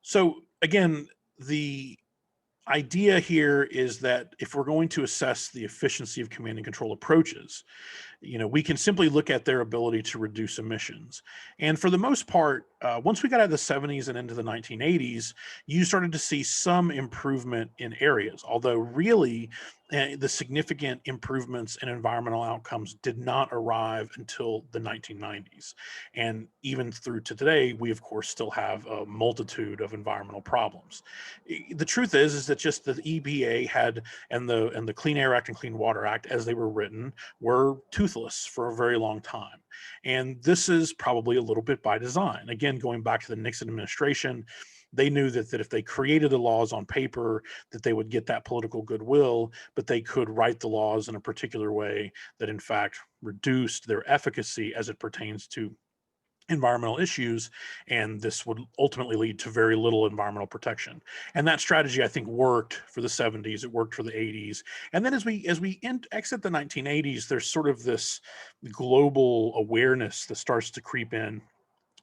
So again, the idea here is that if we're going to assess the efficiency of command and control approaches, we can simply look at their ability to reduce emissions. And for the most part, once we got out of the 70s and into the 1980s, you started to see some improvement in areas, although really the significant improvements in environmental outcomes did not arrive until the 1990s. And even through to today, we of course still have a multitude of environmental problems. The truth is that just the EPA had and the Clean Air Act and Clean Water Act, as they were written, were toothless for a very long time. And this is probably a little bit by design. Again, going back to the Nixon administration, they knew that if they created the laws on paper, that they would get that political goodwill, but they could write the laws in a particular way that in fact reduced their efficacy as it pertains to environmental issues, and this would ultimately lead to very little environmental protection. And that strategy, I think, worked for the 70s. It worked for the 80s. And then as we exit the 1980s, there's sort of this global awareness that starts to creep in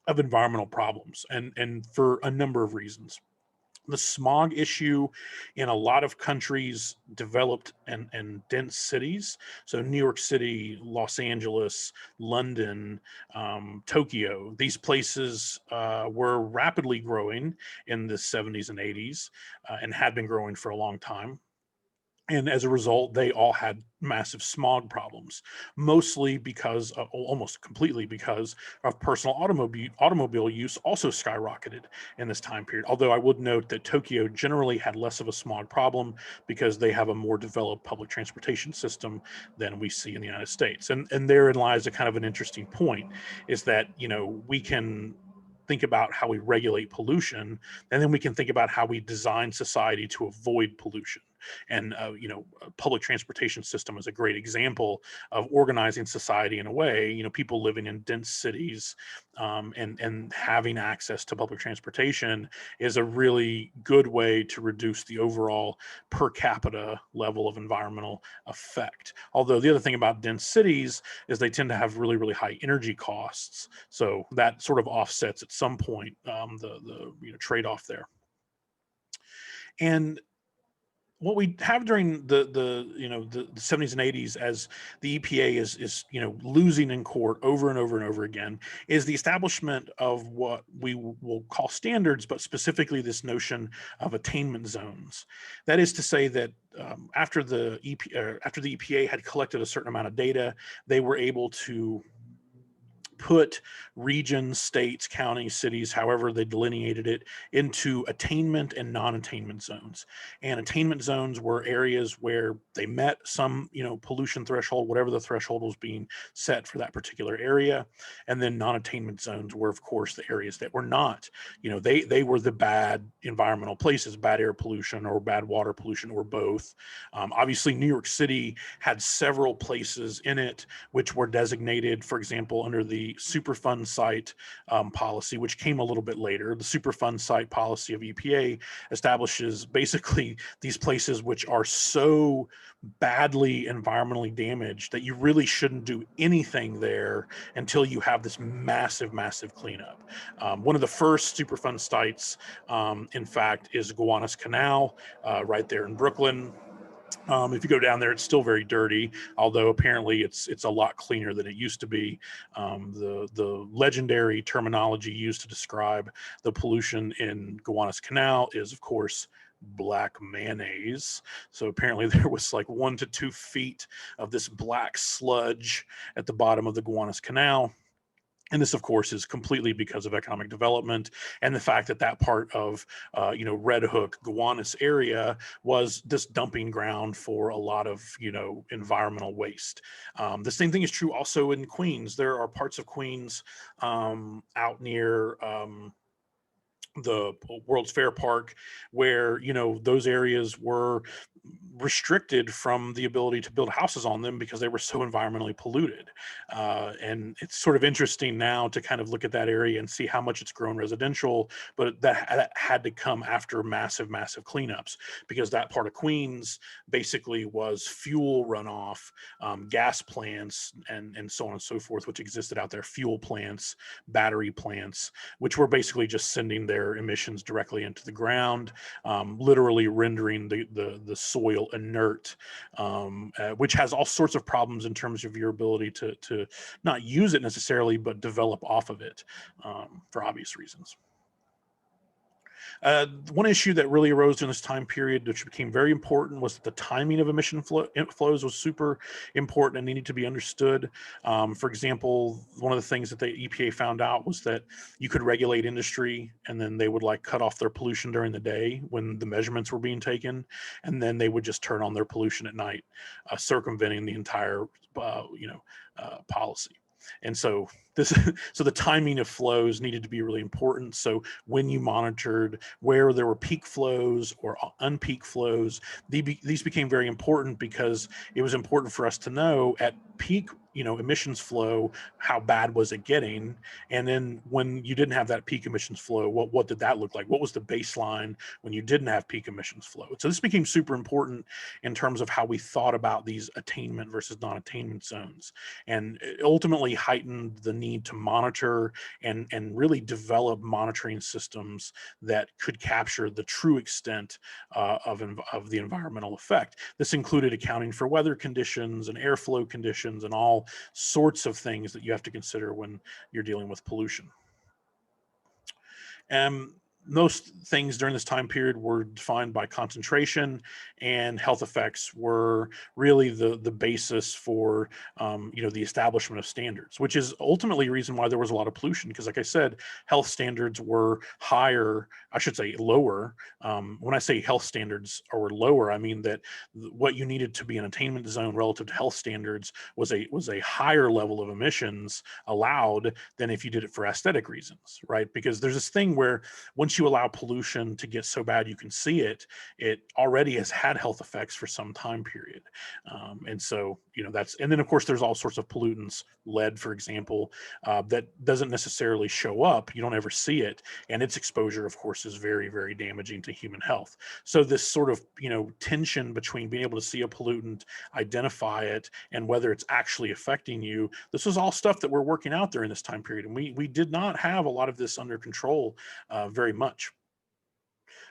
of environmental problems, and for a number of reasons. The smog issue in a lot of countries developed and dense cities. So New York City, Los Angeles, London, Tokyo, these places were rapidly growing in the 70s and 80s, and had been growing for a long time. And as a result, they all had massive smog problems, mostly because, almost completely because of personal automobile use also skyrocketed in this time period. Although I would note that Tokyo generally had less of a smog problem because they have a more developed public transportation system than we see in the United States. And therein lies a kind of an interesting point, is that, we can think about how we regulate pollution, and then we can think about how we design society to avoid pollution. And a public transportation system is a great example of organizing society in a way. People living in dense cities, and having access to public transportation is a really good way to reduce the overall per capita level of environmental effect. Although the other thing about dense cities is they tend to have really, really high energy costs, so that sort of offsets at some point the trade-off there. And what we have during the 70s and 80s, as the EPA is losing in court over and over and over again, is the establishment of what we will call standards, but specifically this notion of attainment zones. That is to say that after the EPA had collected a certain amount of data, they were able to put regions, states, counties, cities, however they delineated it, into attainment and non-attainment zones. And attainment zones were areas where they met some, pollution threshold, whatever the threshold was being set for that particular area. And then non-attainment zones were, of course, the areas that were not, they were the bad environmental places, bad air pollution or bad water pollution, or both. Obviously, New York City had several places in it which were designated, for example, under the Superfund site policy, which came a little bit later. The Superfund site policy of EPA establishes basically these places which are so badly environmentally damaged that you really shouldn't do anything there until you have this massive, massive cleanup. One of the first Superfund sites, in fact, is Gowanus Canal, right there in Brooklyn. If you go down there, it's still very dirty, although apparently it's a lot cleaner than it used to be. The legendary terminology used to describe the pollution in Gowanus Canal is, of course, black mayonnaise. So apparently there was like 1 to 2 feet of this black sludge at the bottom of the Gowanus Canal. And this, of course, is completely because of economic development and the fact that that part of, Red Hook, Gowanus area was this dumping ground for a lot of, environmental waste. The same thing is true also in Queens. There are parts of Queens out near the World's Fair Park where those areas were restricted from the ability to build houses on them because they were so environmentally polluted. And it's sort of interesting now to kind of look at that area and see how much it's grown residential, but that had to come after massive, massive cleanups, because that part of Queens basically was fuel runoff, gas plants, and so on and so forth, which existed out there, fuel plants, battery plants, which were basically just sending their their emissions directly into the ground, literally rendering the soil inert, which has all sorts of problems in terms of your ability to not use it necessarily, but develop off of it, for obvious reasons. One issue that really arose during this time period, which became very important, was that the timing of emission flows was super important and needed to be understood. For example, one of the things that the EPA found out was that you could regulate industry, and then they would like cut off their pollution during the day when the measurements were being taken, and then they would just turn on their pollution at night, circumventing the entire policy. And so so the timing of flows needed to be really important. So when you monitored where there were peak flows or unpeak flows, these became very important, because it was important for us to know at peak emissions flow, how bad was it getting, and then when you didn't have that peak emissions flow, what did that look like? What was the baseline when you didn't have peak emissions flow? So this became super important in terms of how we thought about these attainment versus non-attainment zones, and it ultimately heightened the need to monitor and really develop monitoring systems that could capture the true extent of the environmental effect. This included accounting for weather conditions and airflow conditions and all sorts of things that you have to consider when you're dealing with pollution. Most things during this time period were defined by concentration, and health effects were really the basis for the establishment of standards, which is ultimately a reason why there was a lot of pollution, because like I said, health standards were higher, I should say lower. When I say health standards are lower, I mean that what you needed to be an attainment zone relative to health standards was a higher level of emissions allowed than if you did it for aesthetic reasons, right? Because there's this thing where once you allow pollution to get so bad you can see it, it already has had health effects for some time period. And so, and then of course there's all sorts of pollutants, lead, for example, that doesn't necessarily show up. You don't ever see it. And its exposure, of course, is very, very damaging to human health. So this sort of, tension between being able to see a pollutant, identify it, and whether it's actually affecting you, this was all stuff that we're working out during this time period. And we did not have a lot of this under control very much.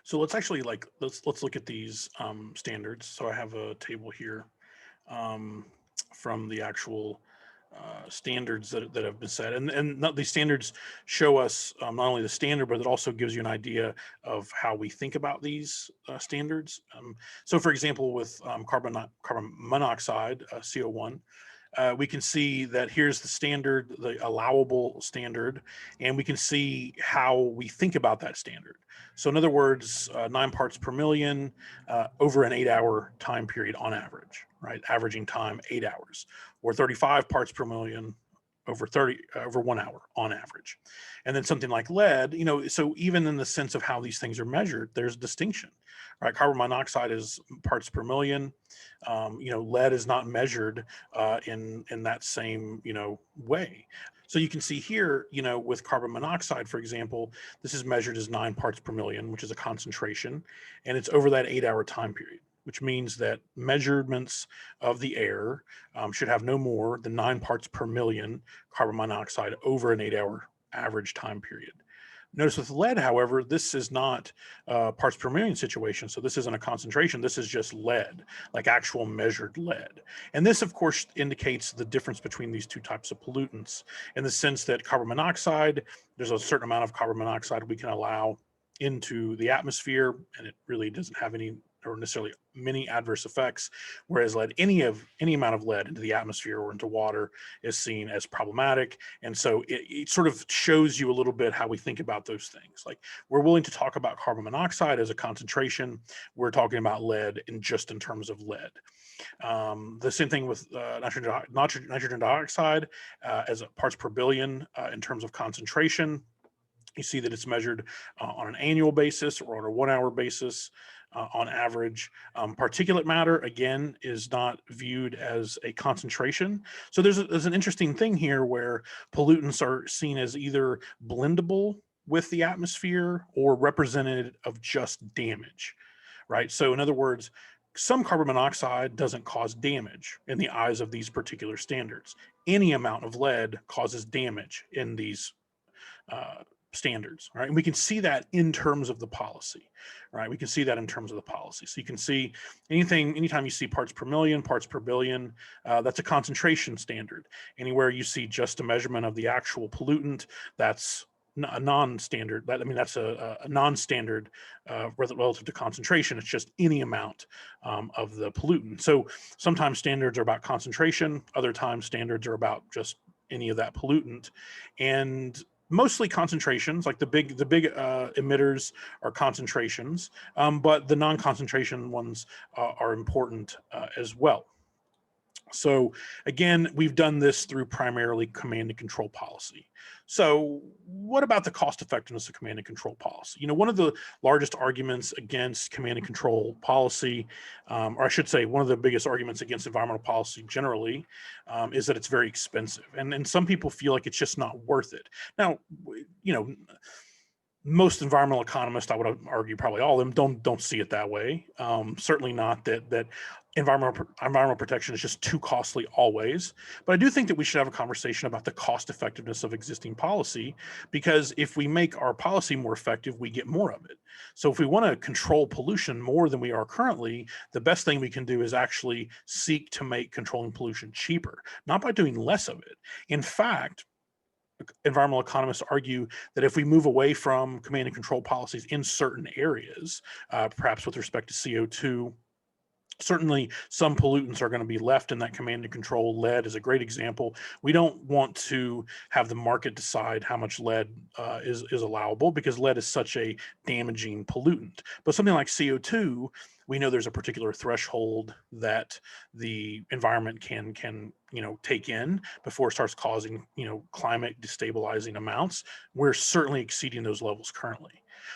So let's actually let's look at these standards. So I have a table here from the actual standards that have been set, and these standards show us not only the standard, but it also gives you an idea of how we think about these standards. So for example, with carbon monoxide, CO1, we can see that here's the standard, the allowable standard, and we can see how we think about that standard. So in other words, 9 parts per million over an 8-hour time period on average, right? Averaging time 8 hours, or 35 parts per million over 1 hour on average. And then something like lead, so even in the sense of how these things are measured, there's distinction, right? Carbon monoxide is parts per million. Lead is not measured in that same, way. So you can see here, with carbon monoxide, for example, this is measured as 9 parts per million, which is a concentration, and it's over that 8-hour time period, which means that measurements of the air should have no more than 9 parts per million carbon monoxide over an 8-hour average time period. Notice with lead, however, this is not parts per million situation. So this isn't a concentration. This is just lead, like actual measured lead. And this, of course, indicates the difference between these two types of pollutants, in the sense that carbon monoxide, there's a certain amount of carbon monoxide we can allow into the atmosphere, and it really doesn't have any or necessarily many adverse effects, whereas lead, any amount of lead into the atmosphere or into water is seen as problematic. And so it sort of shows you a little bit how we think about those things. Like, we're willing to talk about carbon monoxide as a concentration. We're talking about lead in terms of lead. The same thing with nitrogen dioxide as a parts per billion in terms of concentration. You see that it's measured on an annual basis or on a 1-hour basis on average. Particulate matter, again, is not viewed as a concentration. So there's an interesting thing here where pollutants are seen as either blendable with the atmosphere or representative of just damage, right? So in other words, some carbon monoxide doesn't cause damage in the eyes of these particular standards. Any amount of lead causes damage in these standards, right? And we can see that in terms of the policy, right? We can see that in terms of the policy. So you can see anytime you see parts per million, parts per billion, that's a concentration standard. Anywhere you see just a measurement of the actual pollutant, that's a non-standard. That's a non-standard relative to concentration. It's just any amount of the pollutant. So sometimes standards are about concentration, other times standards are about just any of that pollutant, and mostly concentrations. Like the big emitters are concentrations, but the non-concentration ones are important as well. So again, we've done this through primarily command and control policy. So what about the cost effectiveness of command and control policy? One of the largest arguments against command and control policy, or I should say one of the biggest arguments against environmental policy generally, is that it's very expensive. And some people feel like it's just not worth it. Now, most environmental economists, I would argue probably all of them, don't see it that way. Certainly not that environmental protection is just too costly always. But I do think that we should have a conversation about the cost effectiveness of existing policy, because if we make our policy more effective, we get more of it. So if we want to control pollution more than we are currently, the best thing we can do is actually seek to make controlling pollution cheaper, not by doing less of it. In fact, environmental economists argue that if we move away from command and control policies in certain areas, perhaps with respect to CO2, certainly some pollutants are going to be left in that command and control. Lead is a great example. We don't want to have the market decide how much lead is allowable, because lead is such a damaging pollutant. But something like CO2, we know there's a particular threshold that the environment can take in before it starts causing climate destabilizing amounts. We're certainly exceeding those levels currently.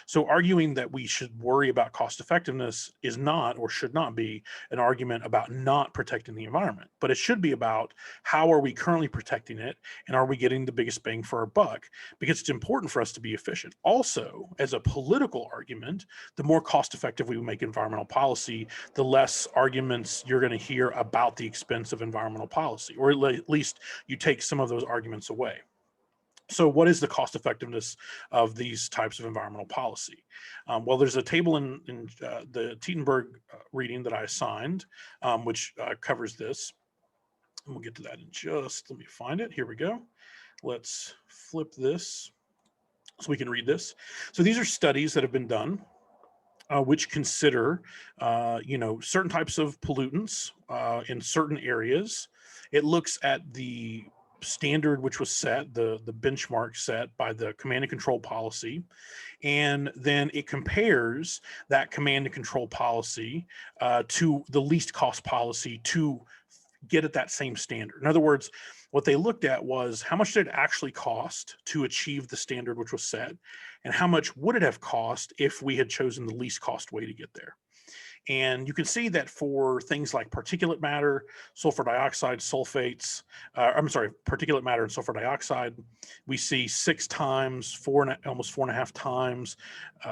So arguing that we should worry about cost effectiveness is not, or should not be, an argument about not protecting the environment, but it should be about how are we currently protecting it, and are we getting the biggest bang for our buck, because it's important for us to be efficient. Also, as a political argument, the more cost effective we make environmental policy, the less arguments you're going to hear about the expense of environmental policy, or at least you take some of those arguments away. So what is the cost effectiveness of these types of environmental policy? Well, there's a table in the Tietenberg reading that I assigned, which covers this. And we'll get to that in just, let me find it. Here we go. Let's flip this so we can read this. So these are studies that have been done which consider, certain types of pollutants in certain areas. It looks at the standard which was set, the benchmark set by the command and control policy, and then it compares that command and control policy to the least cost policy to get at that same standard. In other words, what they looked at was how much did it actually cost to achieve the standard which was set, and how much would it have cost if we had chosen the least cost way to get there. And you can see that for things like particulate matter, sulfur dioxide, sulfates, particulate matter and sulfur dioxide, we see 6 times, almost 4.5 times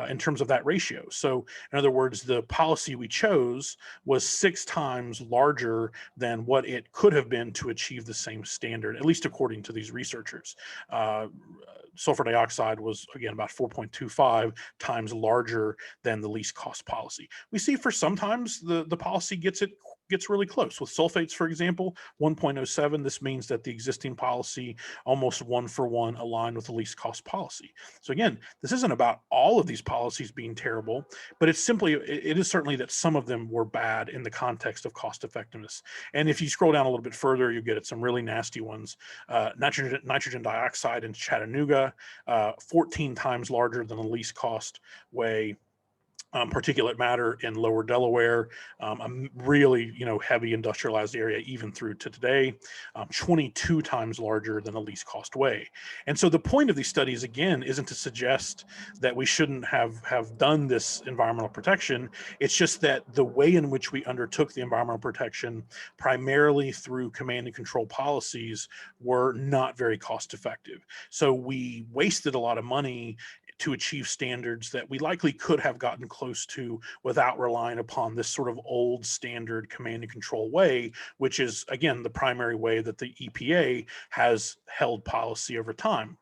in terms of that ratio. So in other words, the policy we chose was 6 times larger than what it could have been to achieve the same standard, at least according to these researchers. Sulfur dioxide was, again, about 4.25 times larger than the least cost policy. We see for sometimes the policy gets really close. With sulfates, for example, 1.07, this means that the existing policy almost 1-for-1 aligned with the least cost policy. So again, this isn't about all of these policies being terrible, but it is certainly that some of them were bad in the context of cost effectiveness. And if you scroll down a little bit further, you get at some really nasty ones. Nitrogen dioxide in Chattanooga, 14 times larger than the least cost way. Particulate matter in lower Delaware, a really heavy industrialized area even through to today, 22 times larger than the least cost way. And so the point of these studies, again, isn't to suggest that we shouldn't have done this environmental protection. It's just that the way in which we undertook the environmental protection, primarily through command and control policies, were not very cost effective. So we wasted a lot of money to achieve standards that we likely could have gotten close to without relying upon this sort of old standard command and control way, which is, again, the primary way that the EPA has held policy over time.